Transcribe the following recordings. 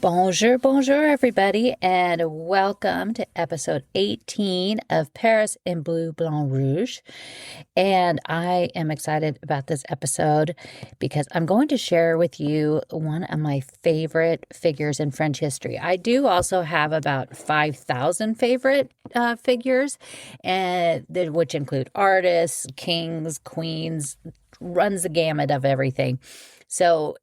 Bonjour, bonjour, everybody, and welcome to episode 18 of Paris in Bleu, Blanc, Rouge. And I am excited about this episode because I'm going to share with you one of my favorite figures in French history. I do also have about 5,000 favorite figures, which include artists, kings, queens, runs the gamut of everything. So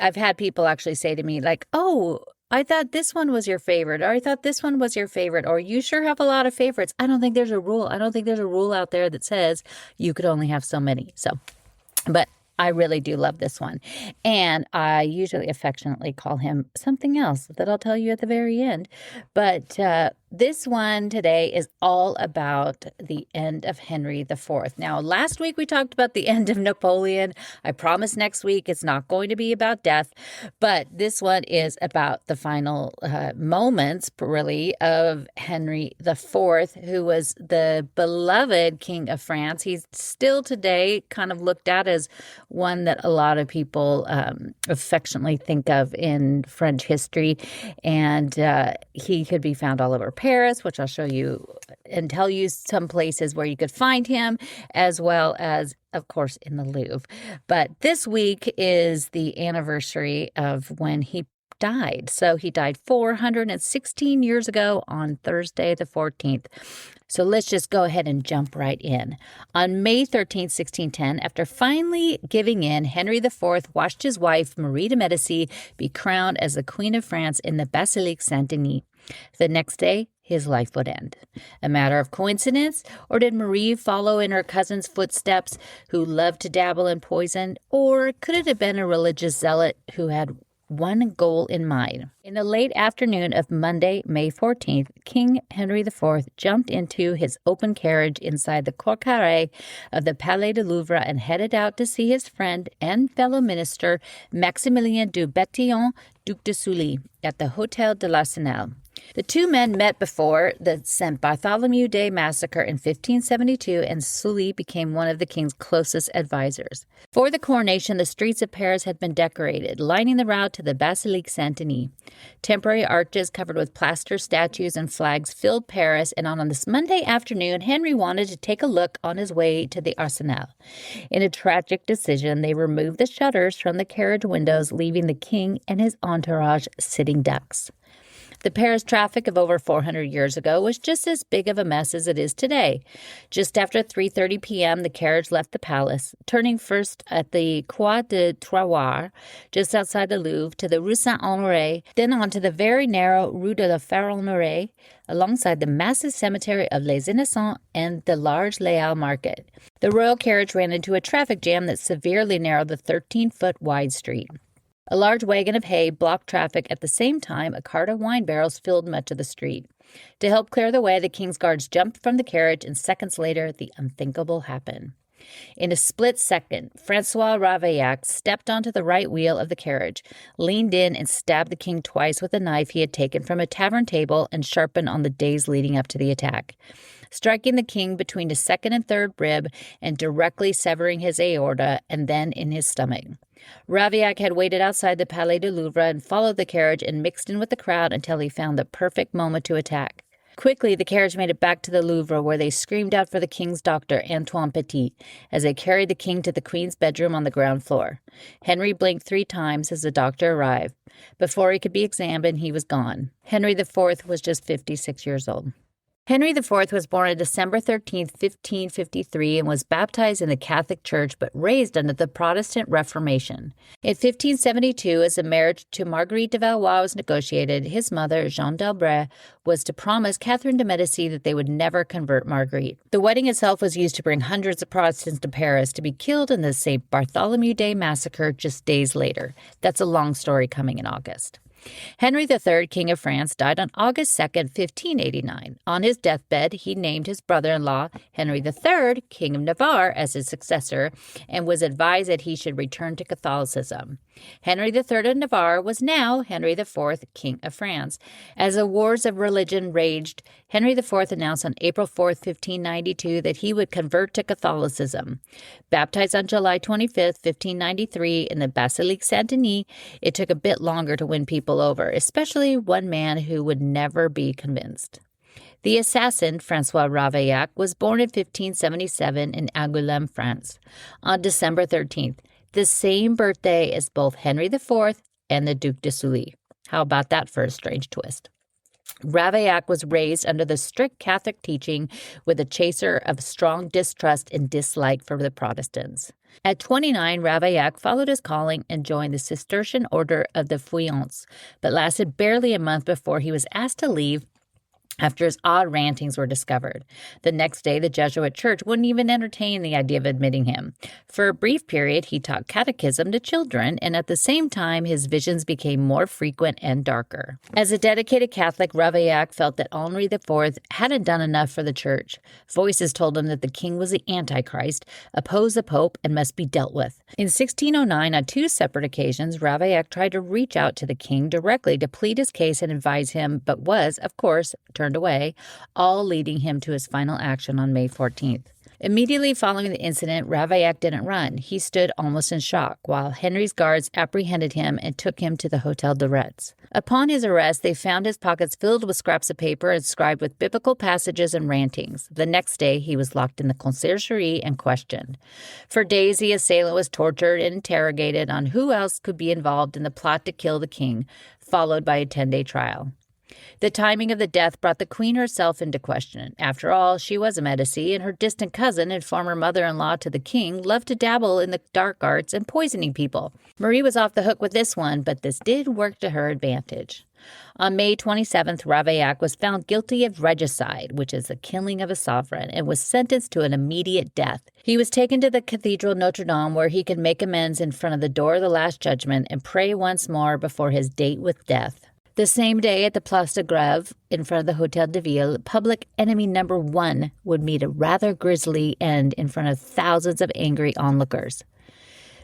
I've had people actually say to me, like, oh, I thought this one was your favorite, or I thought this one was your favorite, or you sure have a lot of favorites. I don't think there's a rule. I don't think there's a rule out there that says you could only have so many. But I really do love this one. And I usually affectionately call him something else that I'll tell you at the very end. But this one today is all about the end of Henri IV. Now, last week we talked about the end of Napoleon. I promise next week it's not going to be about death, but this one is about the final moments, really, of Henri IV, who was the beloved King of France. He's still today kind of looked at as one that a lot of people affectionately think of in French history, and he could be found all over Paris, which I'll show you and tell you some places where you could find him, as well as, of course, in the Louvre. But this week is the anniversary of when he died. So he died 416 years ago on Thursday the 14th. So let's just go ahead and jump right in. On May 13th, 1610, after finally giving in, Henri IV watched his wife, Marie de Medici, be crowned as the Queen of France in the Basilique Saint Denis. The next day, his life would end. A matter of coincidence, or did Marie follow in her cousin's footsteps, who loved to dabble in poison, or could it have been a religious zealot who had one goal in mind? In the late afternoon of Monday, May 14th, King Henri IV jumped into his open carriage inside the cour carré of the Palais du Louvre and headed out to see his friend and fellow minister Maximilien du Bâtillon, Duc de Sully, at the Hôtel de l'Arsenal. The two men met before the St. Bartholomew Day massacre in 1572, and Sully became one of the king's closest advisors. For the coronation, the streets of Paris had been decorated, lining the route to the Basilique Saint Denis. Temporary arches covered with plaster statues and flags filled Paris, and on this Monday afternoon, Henry wanted to take a look on his way to the Arsenal. In a tragic decision, they removed the shutters from the carriage windows, leaving the king and his entourage sitting ducks. The Paris traffic of over 400 years ago was just as big of a mess as it is today. Just after 3:30 p.m., the carriage left the palace, turning first at the Croix de Travois, just outside the Louvre, to the Rue Saint-Honoré, then onto the very narrow Rue de la Ferronnerie, alongside the massive cemetery of Les Innocents and the large Les Halles market. The royal carriage ran into a traffic jam that severely narrowed the 13-foot wide street. A large wagon of hay blocked traffic. At the same time, a cart of wine barrels filled much of the street. To help clear the way, the king's guards jumped from the carriage, and seconds later, the unthinkable happened. In a split second, Francois Ravaillac stepped onto the right wheel of the carriage, leaned in, and stabbed the king twice with a knife he had taken from a tavern table and sharpened on the days leading up to the attack, striking the king between his second and third rib and directly severing his aorta and then in his stomach. Ravaillac had waited outside the Palais du Louvre and followed the carriage and mixed in with the crowd until he found the perfect moment to attack. Quickly, the carriage made it back to the Louvre, where they screamed out for the king's doctor, Antoine Petit, as they carried the king to the queen's bedroom on the ground floor. Henry blinked 3 times as the doctor arrived. Before he could be examined, he was gone. Henri IV was just 56 years old. Henri IV was born on December 13, 1553, and was baptized in the Catholic Church but raised under the Protestant Reformation. In 1572, as the marriage to Marguerite de Valois was negotiated, his mother, Jeanne d'Albret, was to promise Catherine de Medici that they would never convert Marguerite. The wedding itself was used to bring hundreds of Protestants to Paris to be killed in the St. Bartholomew Day massacre just days later. That's a long story coming in August. Henri III, King of France, died on August 2, 1589. On his deathbed, he named his brother-in-law, Henri III, King of Navarre, as his successor, and was advised that he should return to Catholicism. Henri III of Navarre was now Henri IV, King of France. As the wars of religion raged, Henri IV announced on April 4, 1592, that he would convert to Catholicism. Baptized on July 25, 1593, in the Basilique Saint Denis, it took a bit longer to win people people over, especially one man who would never be convinced. The assassin, François Ravaillac, was born in 1577 in Angoulême, France, on December 13th, the same birthday as both Henri IV and the Duc de Sully. How about that for a strange twist? Ravaillac was raised under the strict Catholic teaching with a chaser of strong distrust and dislike for the Protestants. At 29, Ravaillac followed his calling and joined the Cistercian Order of the Feuillants, but lasted barely a month before he was asked to leave after his odd rantings were discovered. The next day, the Jesuit church wouldn't even entertain the idea of admitting him. For a brief period, he taught catechism to children, and at the same time, his visions became more frequent and darker. As a dedicated Catholic, Ravaillac felt that Henri IV hadn't done enough for the church. Voices told him that the king was the Antichrist, opposed the Pope, and must be dealt with. In 1609, on 2 separate occasions, Ravaillac tried to reach out to the king directly to plead his case and advise him, but was, of course, turned away, all leading him to his final action on May 14th. Immediately following the incident, Ravaillac didn't run. He stood almost in shock, while Henry's guards apprehended him and took him to the Hotel de Retz. Upon his arrest, they found his pockets filled with scraps of paper inscribed with biblical passages and rantings. The next day, he was locked in the conciergerie and questioned. For days, the assailant was tortured and interrogated on who else could be involved in the plot to kill the king, followed by a 10-day trial. The timing of the death brought the queen herself into question. After all, she was a Medici, and her distant cousin and former mother-in-law to the king loved to dabble in the dark arts and poisoning people. Marie was off the hook with this one, but this did work to her advantage. On May 27th, Ravaillac was found guilty of regicide, which is the killing of a sovereign, and was sentenced to an immediate death. He was taken to the Cathedral Notre Dame, where he could make amends in front of the door of the Last Judgment and pray once more before his date with death. The same day at the Place de Grève, in front of the Hotel de Ville, public enemy number 1 would meet a rather grisly end in front of thousands of angry onlookers.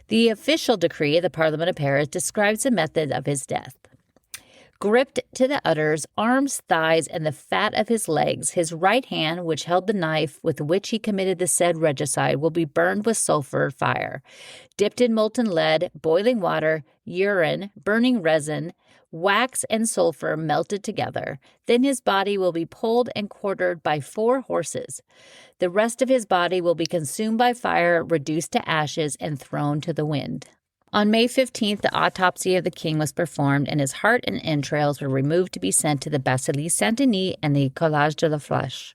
The official decree of the Parliament of Paris describes the method of his death. Gripped to the udders, arms, thighs, and the fat of his legs, his right hand, which held the knife with which he committed the said regicide, will be burned with sulfur fire, dipped in molten lead, boiling water, urine, burning resin, wax and sulfur melted together. Then his body will be pulled and quartered by 4 horses. The rest of his body will be consumed by fire, reduced to ashes, and thrown to the wind. On May 15th, the autopsy of the king was performed, and his heart and entrails were removed to be sent to the Basilique Saint Denis and the Collage de la Flèche.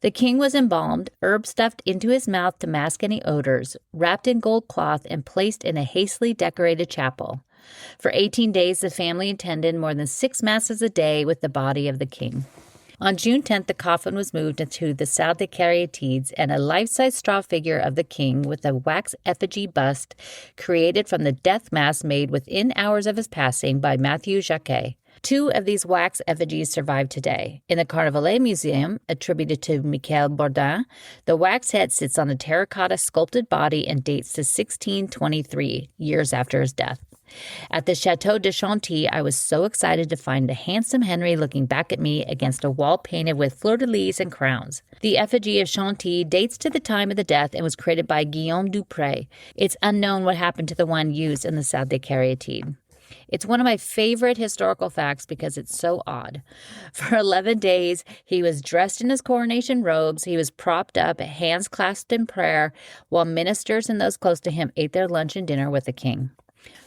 The king was embalmed, herbs stuffed into his mouth to mask any odors, wrapped in gold cloth, and placed in a hastily decorated chapel. For 18 days, the family attended more than 6 masses a day with the body of the king. On June 10th, the coffin was moved into the Salle des Caryatides, and a life-size straw figure of the king with a wax effigy bust created from the death mask made within hours of his passing by Mathieu Jacquet. 2 of these wax effigies survive today. In the Carnavalet Museum, attributed to Michel Bourdin, the wax head sits on a terracotta sculpted body and dates to 1623, years after his death. At the Château de Chantilly, I was so excited to find the handsome Henry looking back at me against a wall painted with fleur-de-lis and crowns. The effigy of Chantilly dates to the time of the death and was created by Guillaume Dupré. It's unknown what happened to the one used in the Salle des Caryatides. It's one of my favorite historical facts because it's so odd. For 11 days, he was dressed in his coronation robes. He was propped up, hands clasped in prayer, while ministers and those close to him ate their lunch and dinner with the king.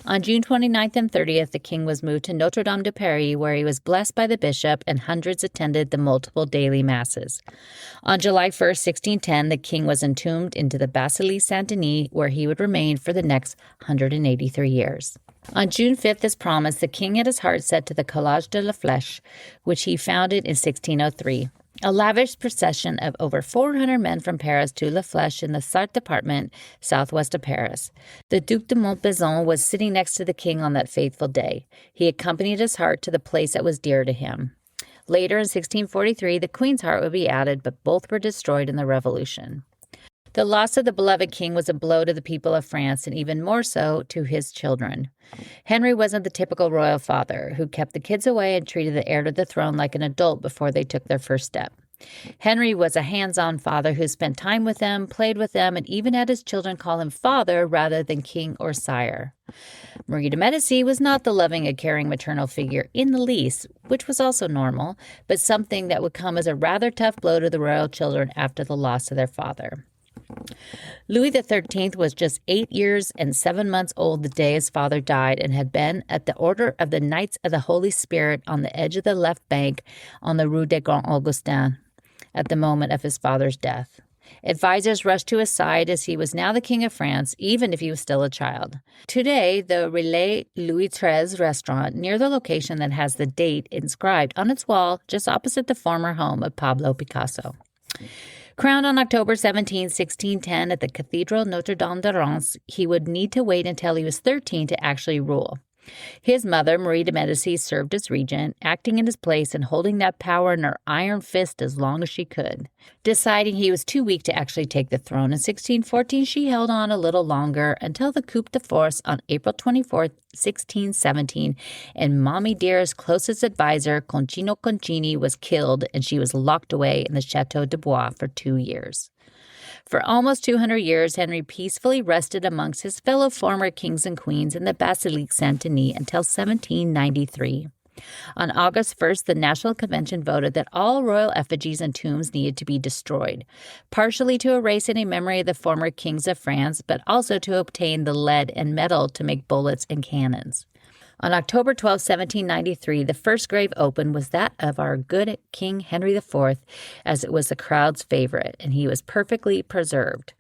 On June 29th and 30th, the king was moved to Notre Dame de Paris, where he was blessed by the bishop, and hundreds attended the multiple daily masses. On July 1st, 1610, the king was entombed into the Basilique Saint Denis, where he would remain for the next 183 years. On June 5th, as promised, the king had his heart set to the Collage de la Flèche, which he founded in 1603. A lavish procession of over 400 men from Paris to La Flèche in the Sarthe department, southwest of Paris. The Duc de Montbazon was sitting next to the king on that fateful day. He accompanied his heart to the place that was dear to him. Later, in 1643, the queen's heart would be added, but both were destroyed in the Revolution. The loss of the beloved king was a blow to the people of France, and even more so to his children. Henry wasn't the typical royal father who kept the kids away and treated the heir to the throne like an adult before they took their first step. Henry was a hands-on father who spent time with them, played with them, and even had his children call him father rather than king or sire. Marie de Medici was not the loving and caring maternal figure in the least, which was also normal, but something that would come as a rather tough blow to the royal children after the loss of their father. Louis XIII was just 8 years and 7 months old the day his father died and had been at the order of the Knights of the Holy Spirit on the edge of the left bank on the Rue des Grands Augustins at the moment of his father's death. Advisors rushed to his side as he was now the King of France, even if he was still a child. Today, the Relais Louis XIII restaurant near the location that has the date inscribed on its wall just opposite the former home of Pablo Picasso. Crowned on October 17, 1610 at the Cathedral Notre-Dame de Reims, he would need to wait until he was 13 to actually rule. His mother, Marie de Medici, served as regent, acting in his place and holding that power in her iron fist as long as she could. Deciding he was too weak to actually take the throne in 1614, she held on a little longer until the coup de force on April 24, 1617, and Mommy Dear's closest advisor, Concino Concini, was killed and she was locked away in the Château de Blois for 2 years. For almost 200 years, Henry peacefully rested amongst his fellow former kings and queens in the Basilique Saint Denis until 1793. On August 1st, the National Convention voted that all royal effigies and tombs needed to be destroyed, partially to erase any memory of the former kings of France, but also to obtain the lead and metal to make bullets and cannons. On October 12, 1793, the first grave opened was that of our good King Henri IV, as it was the crowd's favorite, and he was perfectly preserved.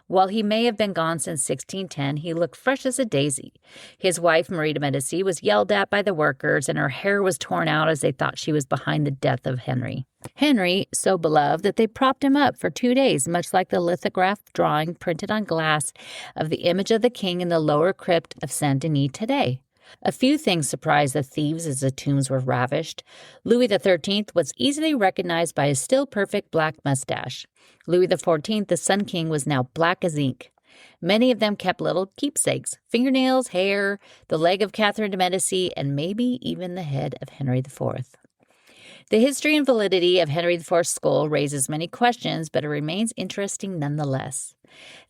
While he may have been gone since 1610, he looked fresh as a daisy. His wife, Marie de Medici, was yelled at by the workers, and her hair was torn out as they thought she was behind the death of Henry. Henry, so beloved that they propped him up for 2 days, much like the lithograph drawing printed on glass of the image of the king in the lower crypt of Saint Denis today. A few things surprised the thieves as the tombs were ravished. Louis XIII was easily recognized by his still perfect black mustache. Louis XIV, the Sun King, was now black as ink. Many of them kept little keepsakes, fingernails, hair, the leg of Catherine de Medici, and maybe even the head of Henri IV. The history and validity of Henri IV's skull raises many questions, but it remains interesting nonetheless.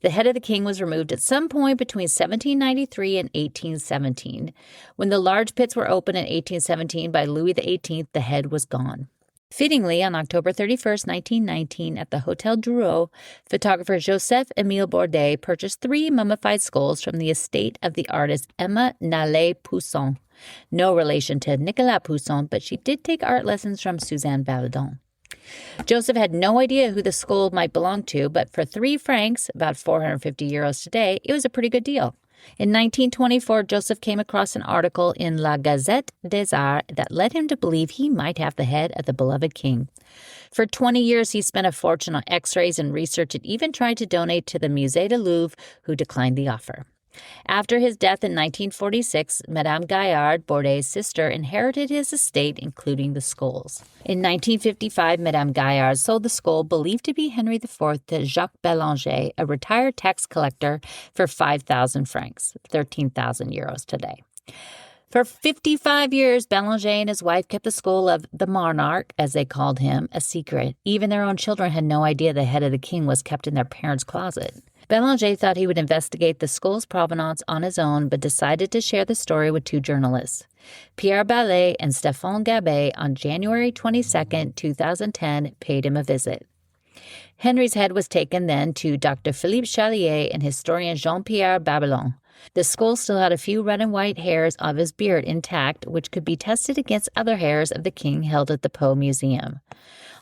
The head of the king was removed at some point between 1793 and 1817. When the large pits were opened in 1817 by Louis XVIII, the head was gone. Fittingly, on October 31, 1919, at the Hôtel Drouot, photographer Joseph-Émile Bourdet purchased 3 mummified skulls from the estate of the artist Emma Nallet-Poussin. No relation to Nicolas Poussin, but she did take art lessons from Suzanne Valadon. Joseph had no idea who the skull might belong to, but for 3 francs, about 450 euros today, it was a pretty good deal. In 1924, Joseph came across an article in La Gazette des Arts that led him to believe he might have the head of the beloved king. For 20 years, he spent a fortune on x-rays and research and even tried to donate to the Musée du Louvre, who declined the offer. After his death in 1946, Madame Gaillard, Bourdet's sister, inherited his estate, including the skulls. In 1955, Madame Gaillard sold the skull believed to be Henri IV to Jacques Bélanger, a retired tax collector, for 5,000 francs, 13,000 euros today. For 55 years, Bélanger and his wife kept the skull of the monarch, as they called him, a secret. Even their own children had no idea the head of the king was kept in their parents' closet. Bélanger thought he would investigate the skull's provenance on his own, but decided to share the story with 2 journalists, Pierre Ballet and Stéphane Gabet. On January 22, 2010, paid him a visit. Henry's head was taken then to Dr. Philippe Chalier and historian Jean-Pierre Babylon. The skull still had a few red and white hairs of his beard intact, which could be tested against other hairs of the king held at the Poe Museum.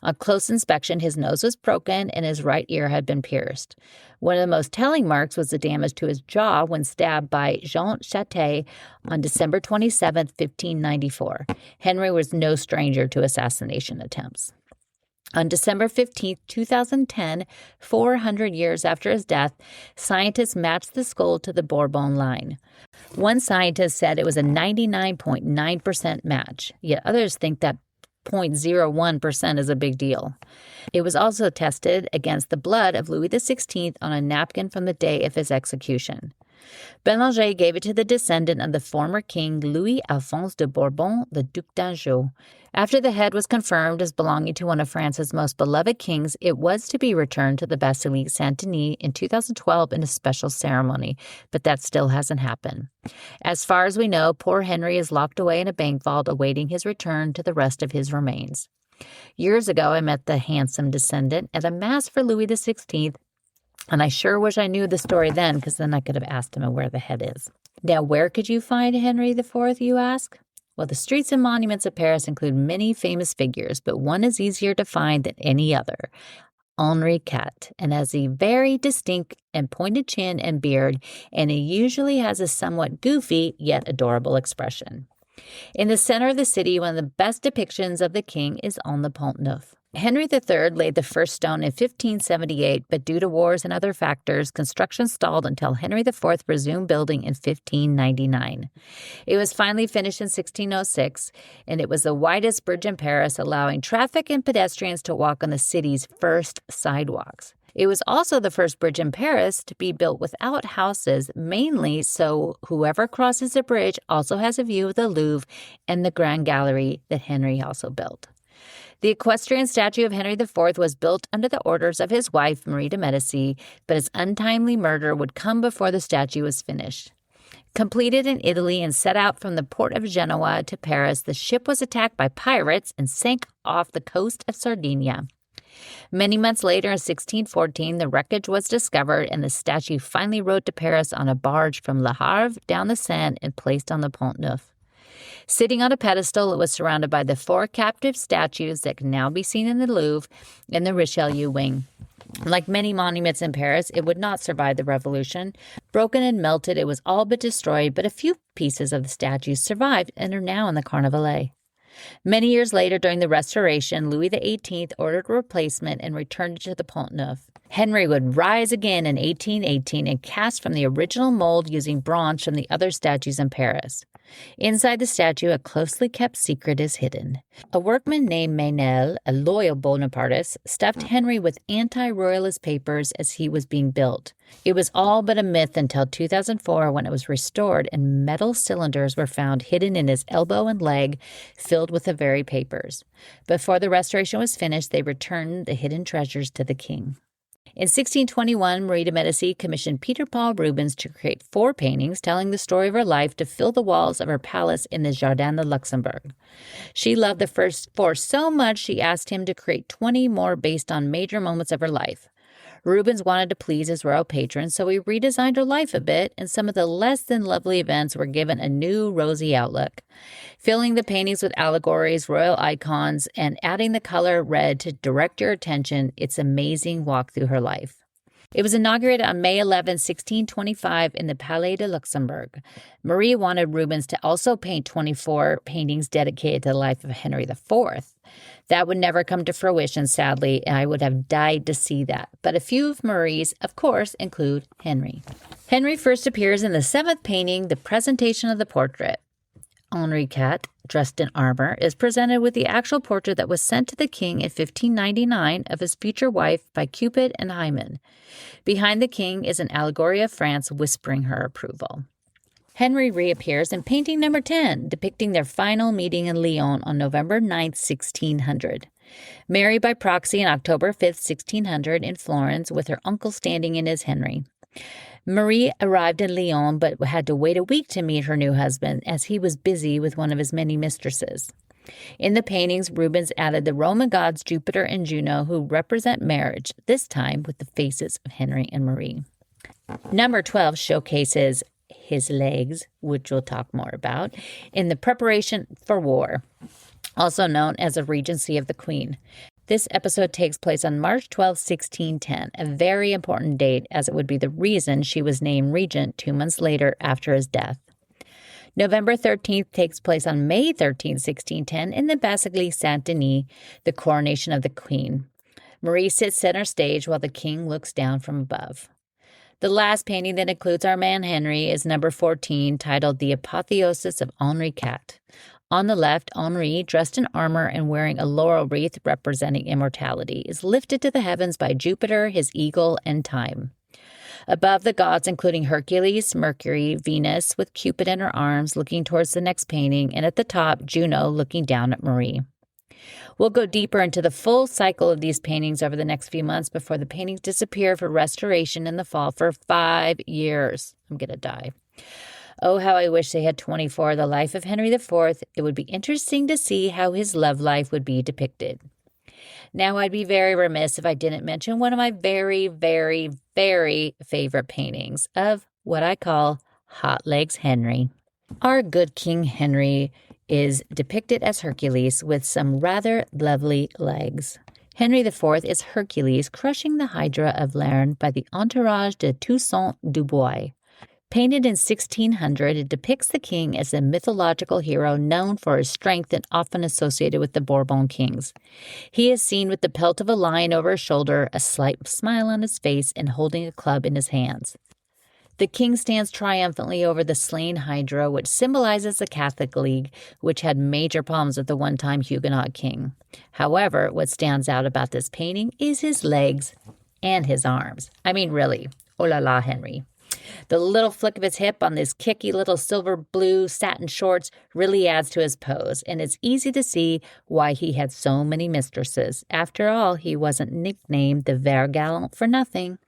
On close inspection, his nose was broken and his right ear had been pierced. One of the most telling marks was the damage to his jaw when stabbed by Jean Châtelet on December 27, 1594. Henry was no stranger to assassination attempts. On December 15, 2010, 400 years after his death, scientists matched the skull to the Bourbon line. One scientist said it was a 99.9% match, yet others think that 0.01% is a big deal. It was also tested against the blood of Louis XVI on a napkin from the day of his execution. Bélanger gave it to the descendant of the former king Louis-Alphonse de Bourbon, the Duc d'Anjou. After the head was confirmed as belonging to one of France's most beloved kings, it was to be returned to the Basilique Saint Denis in 2012 in a special ceremony, but that still hasn't happened. As far as we know, poor Henry is locked away in a bank vault awaiting his return to the rest of his remains. Years ago, I met the handsome descendant at a mass for Louis XVI, and I sure wish I knew the story then, because then I could have asked him where the head is. Now, where could you find Henry IV, you ask? Well, the streets and monuments of Paris include many famous figures, but one is easier to find than any other. Henri IV, and has a very distinct and pointed chin and beard, and he usually has a somewhat goofy yet adorable expression. In the center of the city, one of the best depictions of the king is on the Pont Neuf. Henry III laid the first stone in 1578, but due to wars and other factors, construction stalled until Henry IV resumed building in 1599. It was finally finished in 1606, and it was the widest bridge in Paris, allowing traffic and pedestrians to walk on the city's first sidewalks. It was also the first bridge in Paris to be built without houses, mainly so whoever crosses the bridge also has a view of the Louvre and the Grand Gallery that Henry also built. The equestrian statue of Henry IV was built under the orders of his wife, Marie de Medici, but his untimely murder would come before the statue was finished. Completed in Italy and set out from the port of Genoa to Paris, the ship was attacked by pirates and sank off the coast of Sardinia. Many months later, in 1614, the wreckage was discovered, and the statue finally rode to Paris on a barge from Le Havre down the Seine and placed on the Pont Neuf. Sitting on a pedestal, it was surrounded by the 4 captive statues that can now be seen in the Louvre and the Richelieu wing. Like many monuments in Paris, it would not survive the Revolution. Broken and melted, it was all but destroyed, but a few pieces of the statues survived and are now in the Carnavalet. Many years later, during the Restoration, Louis XVIII ordered a replacement and returned it to the Pont Neuf. Henry would rise again in 1818 and cast from the original mold using bronze from the other statues in Paris. Inside the statue, a closely kept secret is hidden. A workman named Meynell, a loyal Bonapartist, stuffed Henry with anti-royalist papers as he was being built. It was all but a myth until 2004 when it was restored and metal cylinders were found hidden in his elbow and leg filled with the very papers. Before the restoration was finished, they returned the hidden treasures to the king. In 1621, Marie de Medici commissioned Peter Paul Rubens to create 4 paintings telling the story of her life to fill the walls of her palace in the Jardin de Luxembourg. She loved the first 4 so much she asked him to create 20 more based on major moments of her life. Rubens wanted to please his royal patron, so he redesigned her life a bit, and some of the less than lovely events were given a new rosy outlook. Filling the paintings with allegories, royal icons, and adding the color red to direct your attention, it's amazing walk through her life. It was inaugurated on May 11, 1625 in the Palais de Luxembourg. Marie wanted Rubens to also paint 24 paintings dedicated to the life of Henry IV. That would never come to fruition, sadly, and I would have died to see that. But a few of Marie's, of course, include Henry. Henry first appears in the 7th painting, The Presentation of the Portrait. Henri IV, dressed in armor, is presented with the actual portrait that was sent to the king in 1599 of his future wife by Cupid and Hymen. Behind the king is an allegory of France whispering her approval. Henry reappears in painting number 10, depicting their final meeting in Lyon on November 9, 1600. Married by proxy on October 5, 1600 in Florence, with her uncle standing in as Henry. Marie arrived in Lyon but had to wait a week to meet her new husband as he was busy with one of his many mistresses. In the paintings, Rubens added the Roman gods Jupiter and Juno, who represent marriage, this time with the faces of Henry and Marie. Number 12 showcases his legs, which we'll talk more about, in the preparation for war, also known as the Regency of the Queen. This episode takes place on March 12, 1610, a very important date as it would be the reason she was named regent 2 months later after his death. November 13th takes place on May 13, 1610, in the Basilique Saint Denis, the coronation of the Queen. Marie sits center stage while the king looks down from above. The last painting that includes our man Henry is number 14, titled The Apotheosis of Henri IV. On the left, Henri, dressed in armor and wearing a laurel wreath representing immortality, is lifted to the heavens by Jupiter, his eagle, and time. Above the gods, including Hercules, Mercury, Venus with Cupid in her arms looking towards the next painting, and at the top, Juno looking down at Marie. We'll go deeper into the full cycle of these paintings over the next few months before the paintings disappear for restoration in the fall for 5 years. I'm going to die. Oh, how I wish they had 24, the life of Henry IV. It would be interesting to see how his love life would be depicted. Now, I'd be very remiss if I didn't mention one of my very, very, very favorite paintings of what I call Hot Legs Henry. Our good King Henry is depicted as Hercules with some rather lovely legs. Henry IV is Hercules crushing the Hydra of Lerne by the entourage de Toussaint Dubois. Painted in 1600, it depicts the king as a mythological hero known for his strength and often associated with the Bourbon kings. He is seen with the pelt of a lion over his shoulder, a slight smile on his face, and holding a club in his hands. The king stands triumphantly over the slain Hydra, which symbolizes the Catholic League, which had major problems with the one-time Huguenot king. However, what stands out about this painting is his legs and his arms. I mean, really, oh la la, Henry. The little flick of his hip on these kicky little silver blue satin shorts really adds to his pose, and it's easy to see why he had so many mistresses. After all, he wasn't nicknamed the Ver Galant for nothing.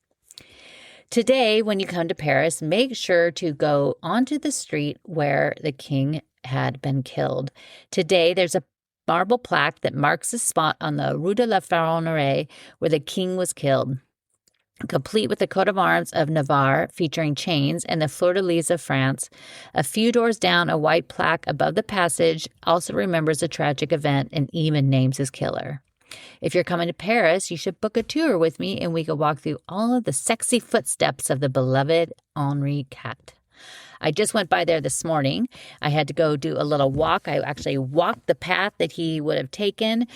Today, when you come to Paris, make sure to go onto the street where the king had been killed. Today, there's a marble plaque that marks the spot on the Rue de la Ferronnerie where the king was killed, complete with the coat of arms of Navarre featuring chains and the fleur-de-lis of France. A few doors down, a white plaque above the passage also remembers a tragic event and even names his killer. If you're coming to Paris, you should book a tour with me and we could walk through all of the sexy footsteps of the beloved Henri IV. I just went by there this morning. I had to go do a little walk. I actually walked the path that he would have taken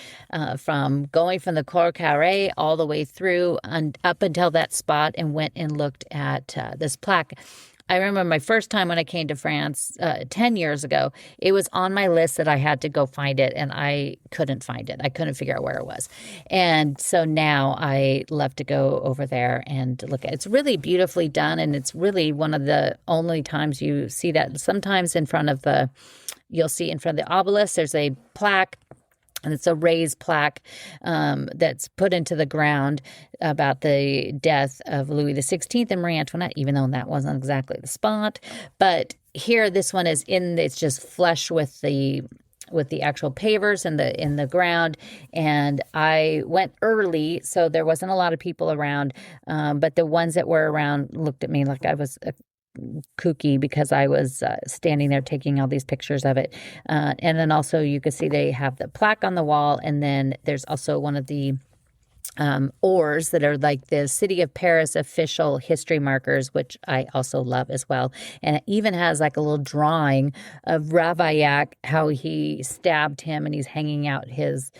from going from the Cour Carré all the way through and up until that spot and went and looked at this plaque. I remember my first time when I came to France 10 years ago, it was on my list that I had to go find it, and I couldn't find it. I couldn't figure out where it was. And so now I love to go over there and look at it. It's really beautifully done, and it's really one of the only times you see that. Sometimes you'll see in front of the obelisk, there's a plaque. And it's a raised plaque that's put into the ground about the death of Louis XVI and Marie Antoinette, even though that wasn't exactly the spot. But here, this one it's just flush with the actual pavers in the ground. And I went early, so there wasn't a lot of people around. But the ones that were around looked at me like I was kooky because I was standing there taking all these pictures of it. And then also you could see they have the plaque on the wall. And then there's also one of the oars that are like the City of Paris official history markers, which I also love as well. And it even has like a little drawing of Ravaillac, how he stabbed him and he's hanging out his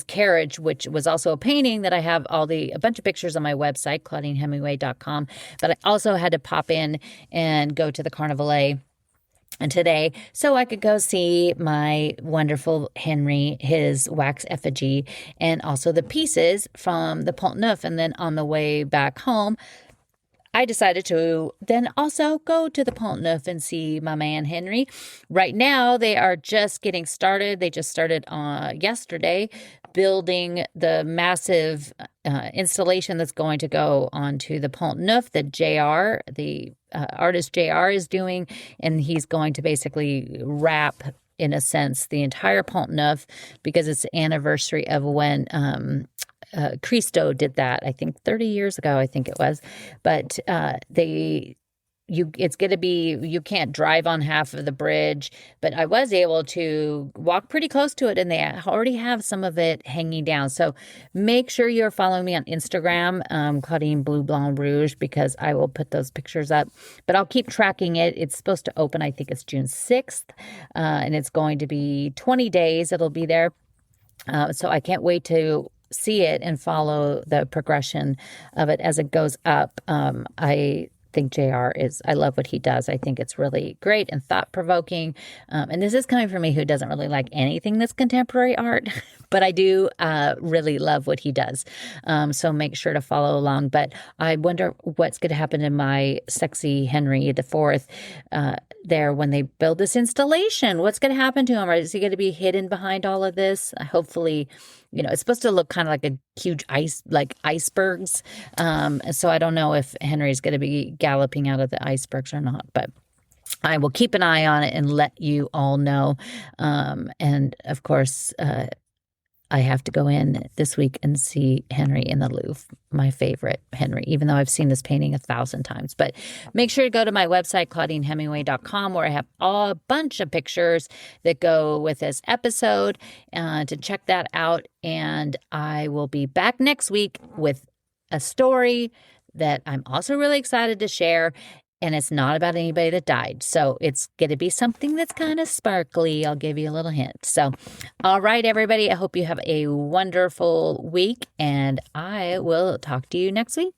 carriage, which was also a painting that I have a bunch of pictures on my website, ClaudineHemingway.com. But I also had to pop in and go to the Carnavalet and today, so I could go see my wonderful Henry, his wax effigy, and also the pieces from the Pont Neuf. And then on the way back home, I decided to then also go to the Pont Neuf and see my man Henry. Right now, they are just getting started. They just started yesterday building the massive installation that's going to go onto the Pont Neuf that the artist JR is doing. And he's going to basically wrap, in a sense, the entire Pont Neuf because it's the anniversary of when Christo did that, I think 30 years ago, I think it was. But it's going to be, you can't drive on half of the bridge, but I was able to walk pretty close to it, and they already have some of it hanging down. So make sure you're following me on Instagram, Claudine Bleu Blanc Rouge, because I will put those pictures up. But I'll keep tracking it. It's supposed to open, I think it's June 6th, and it's going to be 20 days. It'll be there. So I can't wait to see it and follow the progression of it as it goes up. I think I love what he does. I think it's really great and thought-provoking. And this is coming from me who doesn't really like anything that's contemporary art, but I do really love what he does. So make sure to follow along. But I wonder what's going to happen to my sexy Henry IV there when they build this installation. What's going to happen to him? Or is he going to be hidden behind all of this? Hopefully, it's supposed to look kind of like a huge icebergs. So I don't know if Henry's going to be galloping out of the icebergs or not, but I will keep an eye on it and let you all know. And of course, I have to go in this week and see Henry in the Louvre, my favorite Henry, even though I've seen this painting 1,000 times. But make sure to go to my website, ClaudineHemingway.com, where I have a bunch of pictures that go with this episode to check that out. And I will be back next week with a story that I'm also really excited to share. And it's not about anybody that died. So it's going to be something that's kind of sparkly. I'll give you a little hint. So, all right, everybody. I hope you have a wonderful week. And I will talk to you next week.